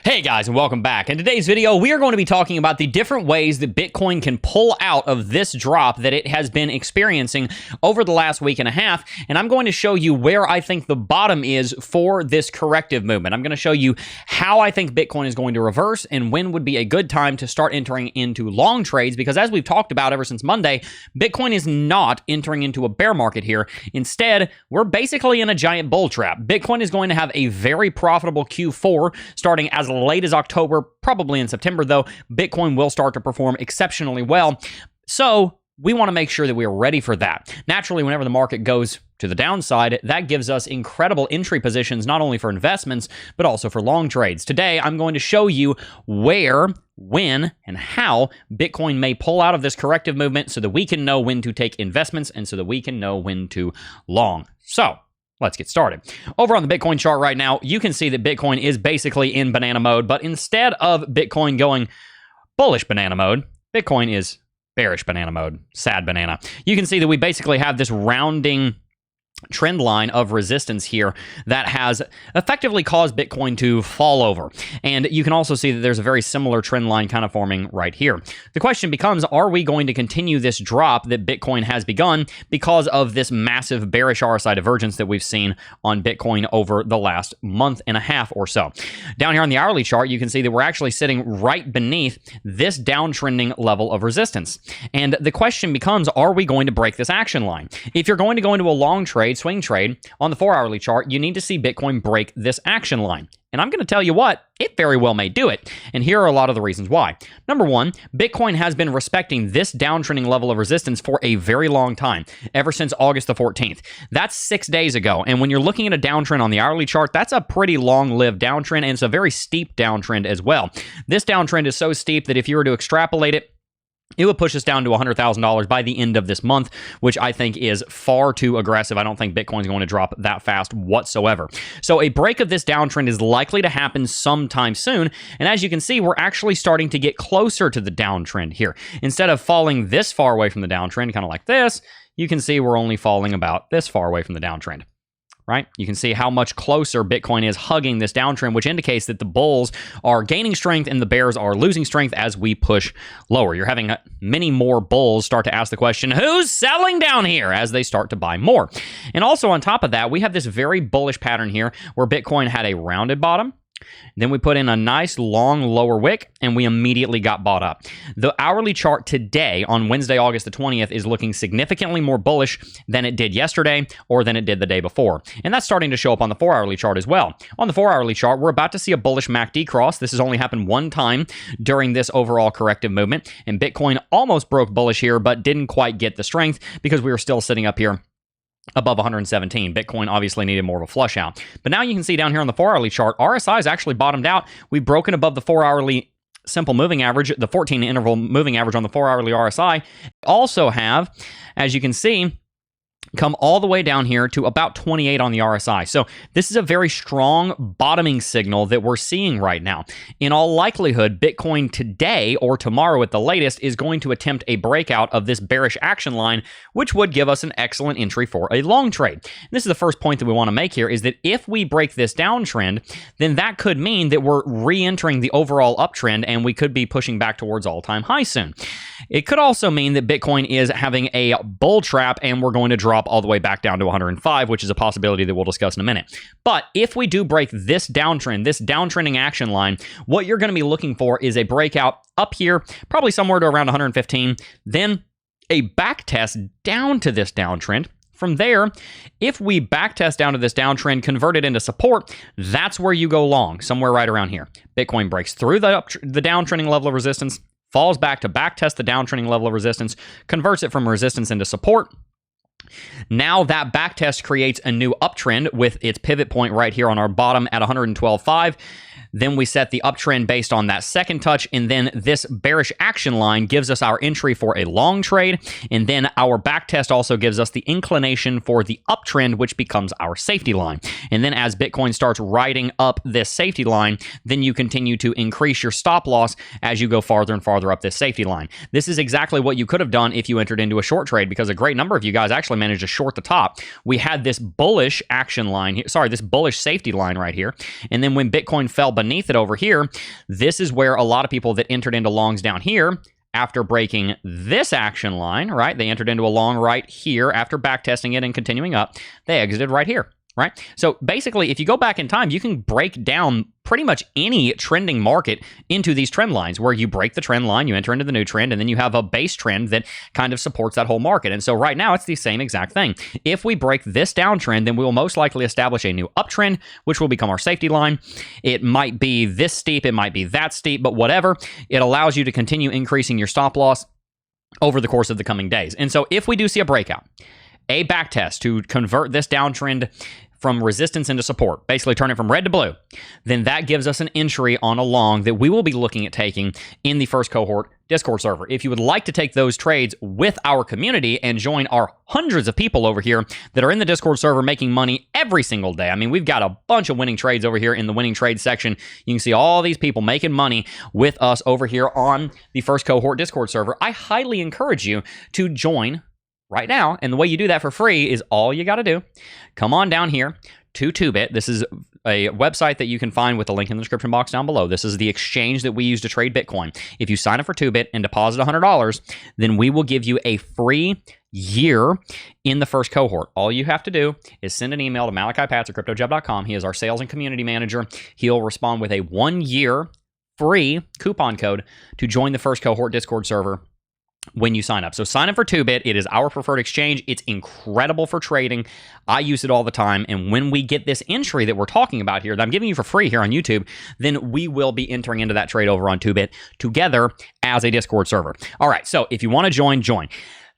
Hey guys, and welcome back. In today's video, we are going to be talking about the different ways that Bitcoin can pull out of this drop that it has been experiencing over the last week and a half, and I'm going to show you where I think the bottom is for this corrective movement. I'm going to show you how I think Bitcoin is going to reverse and when would be a good time to start entering into long trades, because as we've talked about ever since Monday, Bitcoin is not entering into a bear market here. Instead, we're basically in a giant bull trap. Bitcoin is going to have a very profitable Q4 starting as late as October, probably in September, though. Bitcoin will start to perform exceptionally well. So we want to make sure that we are ready for that. Naturally, whenever the market goes to the downside, that gives us incredible entry positions, not only for investments, but also for long trades. Today, I'm going to show you where, when, and how Bitcoin may pull out of this corrective movement so that we can know when to take investments and so that we can know when to long. So let's get started. Over on the Bitcoin chart right now, you can see that Bitcoin is basically in banana mode, but instead of Bitcoin going bullish banana mode, Bitcoin is bearish banana mode, sad banana. You can see that we basically have this rounding trend line of resistance here that has effectively caused Bitcoin to fall over. And you can also see that there's a very similar trend line kind of forming right here. The question becomes, are we going to continue this drop that Bitcoin has begun because of this massive bearish RSI divergence that we've seen on Bitcoin over the last month and a half or so? Down here on the hourly chart, you can see that we're actually sitting right beneath this downtrending level of resistance. And the question becomes, are we going to break this action line? If you're going to go into a long trade, swing trade, on the 4-hourly chart, you need to see Bitcoin break this action line. And I'm going to tell you what, it very well may do it. And here are a lot of the reasons why. Number one, Bitcoin has been respecting this downtrending level of resistance for a very long time, ever since August the 14th. That's 6 days ago. And when you're looking at a downtrend on the hourly chart, that's a pretty long-lived downtrend, and it's a very steep downtrend as well. This downtrend is so steep that if you were to extrapolate it, it would push us down to $100,000 by the end of this month, which I think is far too aggressive. I don't think Bitcoin's going to drop that fast whatsoever. So a break of this downtrend is likely to happen sometime soon. And as you can see, we're actually starting to get closer to the downtrend here. Instead of falling this far away from the downtrend, kind of like this, you can see we're only falling about this far away from the downtrend. Right? You can see how much closer Bitcoin is hugging this downtrend, which indicates that the bulls are gaining strength and the bears are losing strength as we push lower. You're having many more bulls start to ask the question, who's selling down here, as they start to buy more. And also on top of that, we have this very bullish pattern here where Bitcoin had a rounded bottom. Then we put in a nice long lower wick and we immediately got bought up. The hourly chart today on Wednesday, August the 20th is looking significantly more bullish than it did yesterday or than it did the day before. And that's starting to show up on the 4-hourly chart as well. On the 4-hourly chart, we're about to see a bullish MACD cross. This has only happened one time during this overall corrective movement. And Bitcoin almost broke bullish here, but didn't quite get the strength because we were still sitting up here above 117. Bitcoin obviously needed more of a flush out. But now you can see down here on the 4-hourly chart, RSI is actually bottomed out. We've broken above the 4-hourly simple moving average, the 14 interval moving average on the 4-hourly RSI. Also have, as you can see, come all the way down here to about 28 on the RSI. So this is a very strong bottoming signal that we're seeing right now. In all likelihood, Bitcoin today or tomorrow at the latest is going to attempt a breakout of this bearish action line, which would give us an excellent entry for a long trade. And this is the first point that we want to make here, is that if we break this downtrend, then that could mean that we're re-entering the overall uptrend and we could be pushing back towards all-time highs soon. It could also mean that Bitcoin is having a bull trap and we're going to drop all the way back down to 105, which is a possibility that we'll discuss in a minute. But if we do break this downtrend, this downtrending action line, what you're going to be looking for is a breakout up here, probably somewhere to around 115, then a back test down to this downtrend. From there, if we backtest down to this downtrend, convert it into support, that's where you go long, somewhere right around here. Bitcoin breaks through the downtrending level of resistance, falls back to backtest the downtrending level of resistance, converts it from resistance into support. Now that backtest creates a new uptrend with its pivot point right here on our bottom at 112.5. Then we set the uptrend based on that second touch, and then this bearish action line gives us our entry for a long trade, and then our backtest also gives us the inclination for the uptrend, which becomes our safety line. And then as Bitcoin starts riding up this safety line, then you continue to increase your stop loss as you go farther and farther up this safety line. This is exactly what you could have done if you entered into a short trade, because a great number of you guys actually managed to short the top, we had this bullish action line here, sorry, this bullish safety line right here. And then when Bitcoin fell beneath it over here, this is where a lot of people that entered into longs down here, after breaking this action line, right, they entered into a long right here after backtesting it and continuing up, they exited right here. Right? So basically, if you go back in time, you can break down pretty much any trending market into these trend lines where you break the trend line, you enter into the new trend, and then you have a base trend that kind of supports that whole market. And so right now, it's the same exact thing. If we break this downtrend, then we will most likely establish a new uptrend, which will become our safety line. It might be this steep, it might be that steep, but whatever. It allows you to continue increasing your stop loss over the course of the coming days. And so if we do see a breakout, a backtest to convert this downtrend from resistance into support, basically turn it from red to blue, then that gives us an entry on a long that we will be looking at taking in the first cohort Discord server. If you would like to take those trades with our community and join our hundreds of people over here that are in the Discord server making money every single day. I mean, we've got a bunch of winning trades over here in the winning trades section. You can see all these people making money with us over here on the first cohort Discord server. I highly encourage you to join right now. And the way you do that for free is all you got to do. Come on down here to 2bit. This is a website that you can find with the link in the description box down below. This is the exchange that we use to trade Bitcoin. If you sign up for 2bit and deposit $100, then we will give you a free year in the first cohort. All you have to do is send an email to MalachiPats@CryptoJeb.com. He is our sales and community manager. He'll respond with a 1-year free coupon code to join the first cohort Discord server when you sign up. So sign up for 2bit. It is our preferred exchange. It's incredible for trading. I use it all the time. And when we get this entry that we're talking about here, that I'm giving you for free here on YouTube, then we will be entering into that trade over on 2bit together as a Discord server. All right. So if you want to join.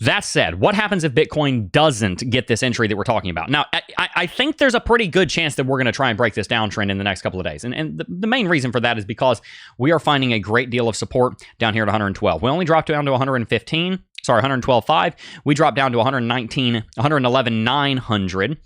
That said, what happens if Bitcoin doesn't get this entry that we're talking about? Now, I think there's a pretty good chance that we're going to try and break this downtrend in the next couple of days. And the main reason for that is because we are finding a great deal of support down here at 112. We only dropped down to 112.5. We dropped down to 111.900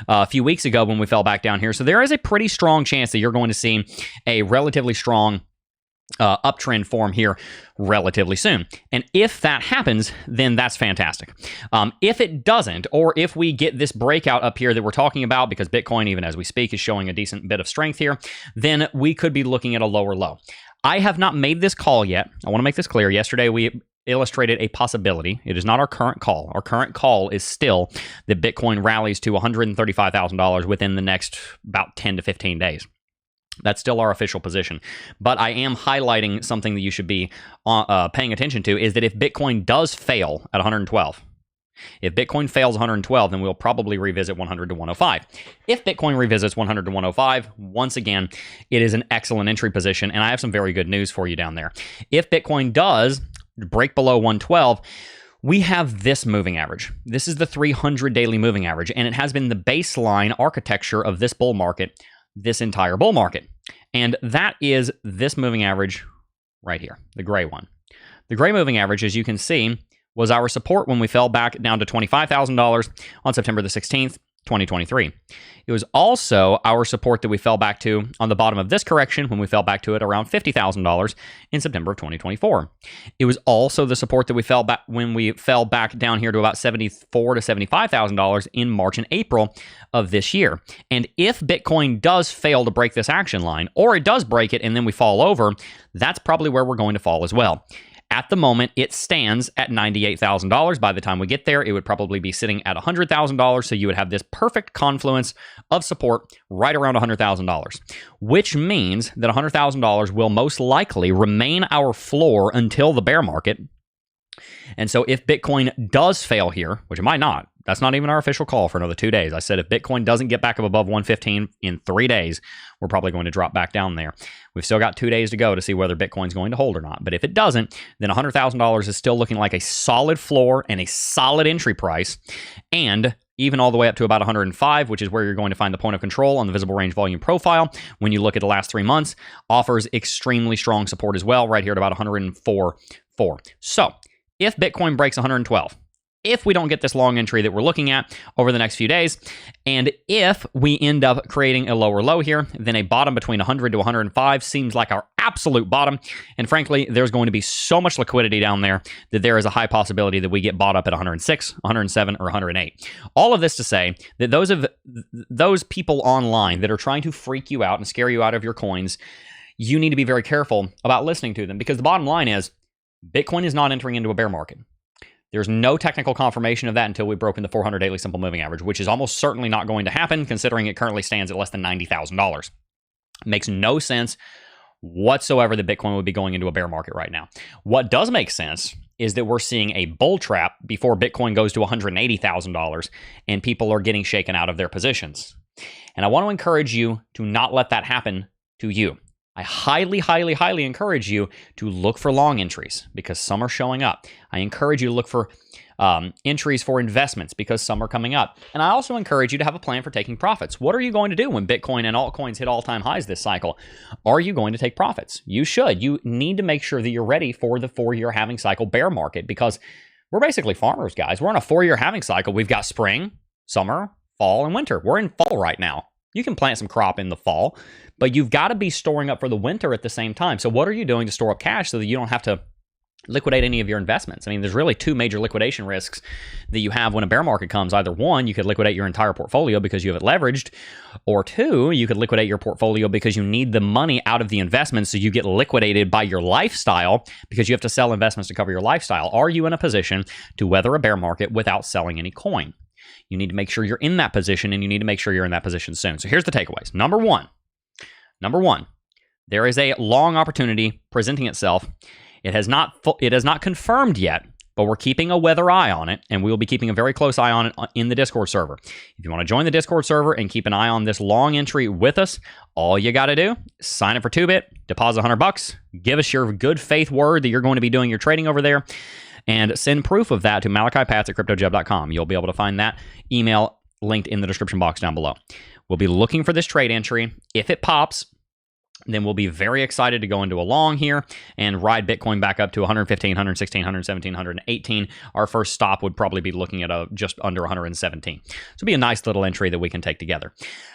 a few weeks ago when we fell back down here. So there is a pretty strong chance that you're going to see a relatively strong uptrend form here relatively soon. And if that happens, then that's fantastic. If it doesn't, or if we get this breakout up here that we're talking about, because Bitcoin, even as we speak, is showing a decent bit of strength here, then we could be looking at a lower low. I have not made this call yet. I want to make this clear. Yesterday, we illustrated a possibility. It is not our current call. Our current call is still that Bitcoin rallies to $135,000 within the next about 10 to 15 days. That's still our official position. But I am highlighting something that you should be paying attention to, is that if Bitcoin does fail at 112, if Bitcoin fails 112, then we'll probably revisit 100 to 105. If Bitcoin revisits 100 to 105, once again, it is an excellent entry position, and I have some very good news for you down there. If Bitcoin does break below 112, we have this moving average. This is the 300 daily moving average, and it has been the baseline architecture of this bull market this entire bull market. And that is this moving average right here, the gray one. The gray moving average, as you can see, was our support when we fell back down to $25,000 on September the 16th, 2023. It was also our support that we fell back to on the bottom of this correction when we fell back to it around $50,000 in September of 2024. It was also the support that we fell back when we fell back down here to about $74,000 to $75,000 in March and April of this year. And if Bitcoin does fail to break this action line, or it does break it and then we fall over, that's probably where we're going to fall as well. At the moment, it stands at $98,000. By the time we get there, it would probably be sitting at $100,000. So you would have this perfect confluence of support right around $100,000, which means that $100,000 will most likely remain our floor until the bear market. And so if Bitcoin does fail here, which it might not, that's not even our official call for another 2 days. I said if Bitcoin doesn't get back up above 115 in 3 days, we're probably going to drop back down there. We've still got 2 days to go to see whether Bitcoin's going to hold or not. But if it doesn't, then $100,000 is still looking like a solid floor and a solid entry price. And even all the way up to about 105, which is where you're going to find the point of control on the visible range volume profile. When you look at the last 3 months, offers extremely strong support as well, right here at about 104.4. So if Bitcoin breaks 112, if we don't get this long entry that we're looking at over the next few days. And if we end up creating a lower low here, then a bottom between 100 to 105 seems like our absolute bottom. And frankly, there's going to be so much liquidity down there that there is a high possibility that we get bought up at 106, 107, or 108. All of this to say that those people online that are trying to freak you out and scare you out of your coins, you need to be very careful about listening to them, because the bottom line is Bitcoin is not entering into a bear market. There's no technical confirmation of that until we've broken the 400 daily simple moving average, which is almost certainly not going to happen considering it currently stands at less than $90,000. Makes no sense whatsoever that Bitcoin would be going into a bear market right now. What does make sense is that we're seeing a bull trap before Bitcoin goes to $180,000 and people are getting shaken out of their positions. And I want to encourage you to not let that happen to you. I highly, highly, highly encourage you to look for long entries because some are showing up. I encourage you to look for entries for investments because some are coming up. And I also encourage you to have a plan for taking profits. What are you going to do when Bitcoin and altcoins hit all-time highs this cycle? Are you going to take profits? You should. You need to make sure that you're ready for the 4-year halving cycle bear market because we're basically farmers, guys. We're on a 4-year halving cycle. We've got spring, summer, fall, and winter. We're in fall right now. You can plant some crop in the fall, but you've got to be storing up for the winter at the same time. So what are you doing to store up cash so that you don't have to liquidate any of your investments? I mean, there's really 2 major liquidation risks that you have when a bear market comes. Either 1, you could liquidate your entire portfolio because you have it leveraged, or 2, you could liquidate your portfolio because you need the money out of the investments so you get liquidated by your lifestyle because you have to sell investments to cover your lifestyle. Are you in a position to weather a bear market without selling any coin? You need to make sure you're in that position, and you need to make sure you're in that position soon. So here's the takeaways. Number one, there is a long opportunity presenting itself. It is not confirmed yet, but we're keeping a weather eye on it, and we will be keeping a very close eye on it in the Discord server. If you want to join the Discord server and keep an eye on this long entry with us, all you got to do, sign up for 2Bit, deposit $100, give us your good faith word that you're going to be doing your trading over there, and send proof of that to MalachiPats@CryptoJeb.com. You'll be able to find that email linked in the description box down below. We'll be looking for this trade entry. If it pops, then we'll be very excited to go into a long here and ride Bitcoin back up to 115, 116, 117, 118. Our first stop would probably be looking at just under 117. So it'll be a nice little entry that we can take together.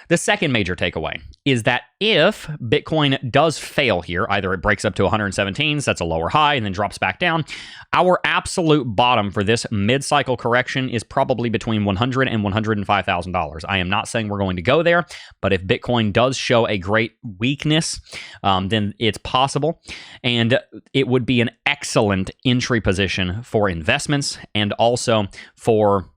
The second major takeaway is that if Bitcoin does fail here, either it breaks up to 117, sets a lower high, and then drops back down, our absolute bottom for this mid-cycle correction is probably between $100,000 and $105,000. I am not saying we're going to go there, but if Bitcoin does show a great weakness, then it's possible, and it would be an excellent entry position for investments and also for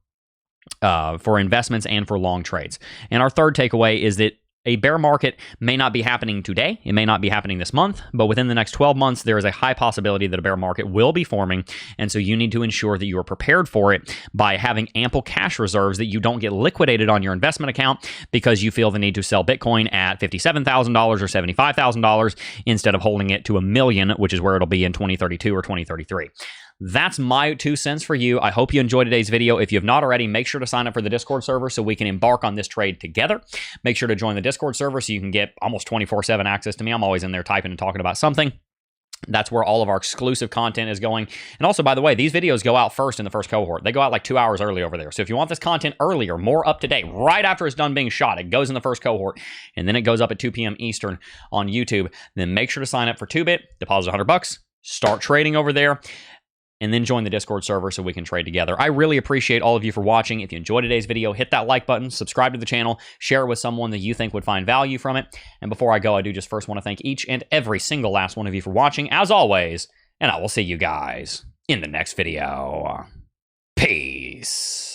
investments and for long trades. And our third takeaway is that a bear market may not be happening today. It may not be happening this month, but within the next 12 months, there is a high possibility that a bear market will be forming. And so you need to ensure that you are prepared for it by having ample cash reserves that you don't get liquidated on your investment account because you feel the need to sell Bitcoin at $57,000 or $75,000 instead of holding it to $1 million, which is where it'll be in 2032 or 2033. That's my 2 cents for you. I hope you enjoyed today's video. If you have not already, make sure to sign up for the Discord server so we can embark on this trade together. Make sure to join the Discord server so you can get almost 24/7 access to me. I'm always in there typing and talking about something. That's where all of our exclusive content is going. And also, by the way, these videos go out first in the first cohort. They go out like 2 hours early over there. So if you want this content earlier, more up to date, right after it's done being shot, it goes in the first cohort, and then it goes up at 2 p.m. Eastern on YouTube. Then make sure to sign up for 2Bit, deposit $100, start trading over there, and then join the Discord server so we can trade together. I really appreciate all of you for watching. If you enjoyed today's video, hit that like button, subscribe to the channel, share it with someone that you think would find value from it. And before I go, I do just first want to thank each and every single last one of you for watching, as always, and I will see you guys in the next video. Peace.